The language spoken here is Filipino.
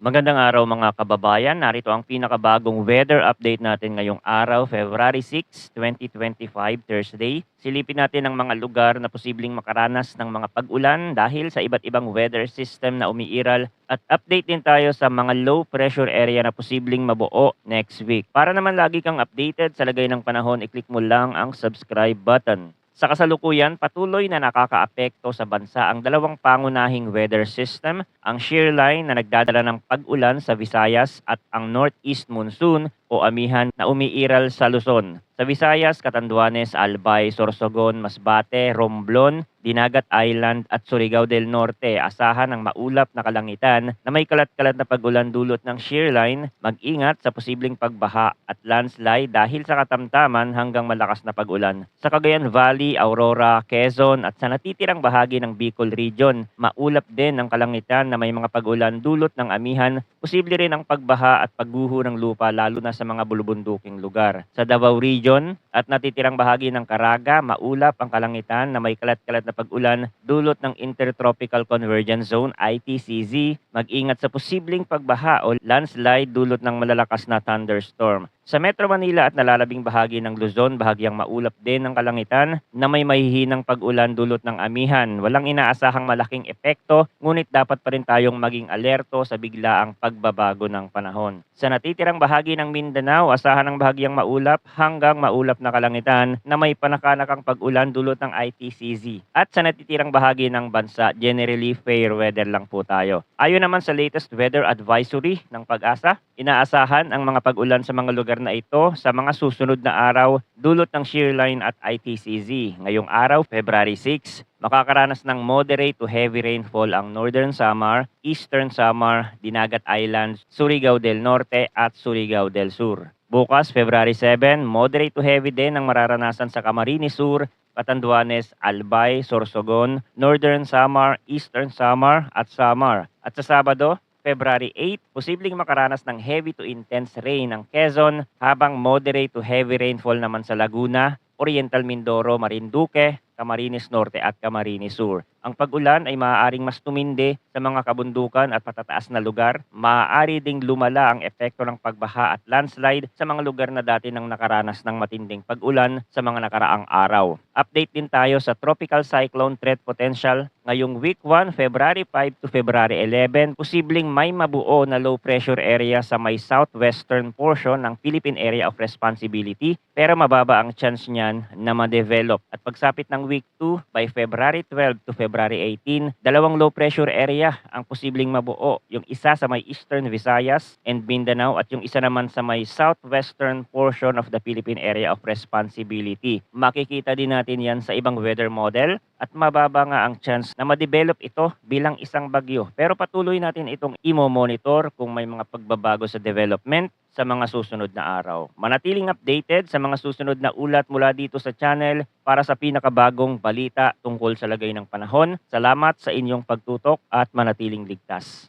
Magandang araw mga kababayan. Narito ang pinakabagong weather update natin ngayong araw, February 6, 2025, Thursday. Silipin natin ang mga lugar na posibleng makaranas ng mga pag-ulan dahil sa iba't ibang weather system na umiiral at update din tayo sa mga low pressure area na posibleng mabuo next week. Para naman lagi kang updated sa lagay ng panahon, i-click mo lang ang subscribe button. Sa kasalukuyan, patuloy na nakakaapekto sa bansa ang dalawang pangunahing weather system, ang shear line na nagdadala ng pag-ulan sa Visayas at ang northeast monsoon o amihan na umiiral sa Luzon. Sa Visayas, Catanduanes, Albay, Sorsogon, Masbate, Romblon, Dinagat Island at Surigao del Norte, asahan ng maulap na kalangitan na may kalat-kalat na pag-ulan dulot ng shear line. Mag-ingat sa posibleng pagbaha at landslide dahil sa katamtaman hanggang malakas na pag-ulan. Sa Cagayan Valley, Aurora, Quezon at sa natitirang bahagi ng Bicol Region, maulap din ang kalangitan na may mga pag-ulan dulot ng amihan. Posible rin ang pagbaha at pagguho ng lupa lalo na sa mga bulubunduking lugar. Sa Davao Region at natitirang bahagi ng Caraga, maulap ang kalangitan na may kalat-kalat na pag-ulan dulot ng Intertropical Convergence Zone ITCZ. Mag-ingat sa posibleng pagbaha o landslide dulot ng malalakas na thunderstorm. Sa Metro Manila at nalalabing bahagi ng Luzon, bahagyang maulap din ang kalangitan na may mahihinang pag-ulan dulot ng amihan. Walang inaasahang malaking epekto, ngunit dapat pa rin tayong maging alerto sa biglaang pagbabago ng panahon. Sa natitirang bahagi ng Mindanao, asahan ng bahagyang maulap hanggang maulap na kalangitan na may panakanakang pag-ulan dulot ng ITCZ. At sa natitirang bahagi ng bansa, generally fair weather lang po tayo. Ayon naman sa latest weather advisory ng Pag-asa, inaasahan ang mga pag-ulan sa mga lugar na ito sa mga susunod na araw dulot ng shear line at ITCZ. Ngayong araw, February 6, makakaranas ng moderate to heavy rainfall ang Northern Samar, Eastern Samar, Dinagat Islands, Surigao del Norte at Surigao del Sur. Bukas, February 7, moderate to heavy din ang mararanasan sa Camarines Sur, Catanduanes, Albay, Sorsogon, Northern Samar, Eastern Samar at Samar. At sa Sabado, February 8, posibleng makaranas ng heavy to intense rain ang Quezon habang moderate to heavy rainfall naman sa Laguna, Oriental Mindoro, Marinduque, Camarines Norte at Camarines Sur. Ang pag-ulan ay maaaring mas tumindi sa mga kabundukan at patataas na lugar. Maaari ding lumala ang epekto ng pagbaha at landslide sa mga lugar na dati nang nakaranas ng matinding pag-ulan sa mga nakaraang araw. Update din tayo sa tropical cyclone threat potential. Ngayong week 1, February 5 to February 11, posibleng may mabuo na low pressure area sa may southwestern portion ng Philippine Area of Responsibility, pero mababa ang chance niyan na ma-develop. At pagsapit ng week 2, by February 12 to February 18, dalawang low pressure area ang posibleng mabuo. Yung isa sa may Eastern Visayas and Mindanao at yung isa naman sa may southwestern portion of the Philippine Area of Responsibility. Makikita din natin yan sa ibang weather model at mababa nga ang chance na ma-develop ito bilang isang bagyo. Pero patuloy natin itong imo-monitor kung may mga pagbabago sa development sa mga susunod na araw. Manatiling updated sa mga susunod na ulat mula dito sa channel para sa pinakabagong balita tungkol sa lagay ng panahon. Salamat sa inyong pagtutok at manatiling ligtas.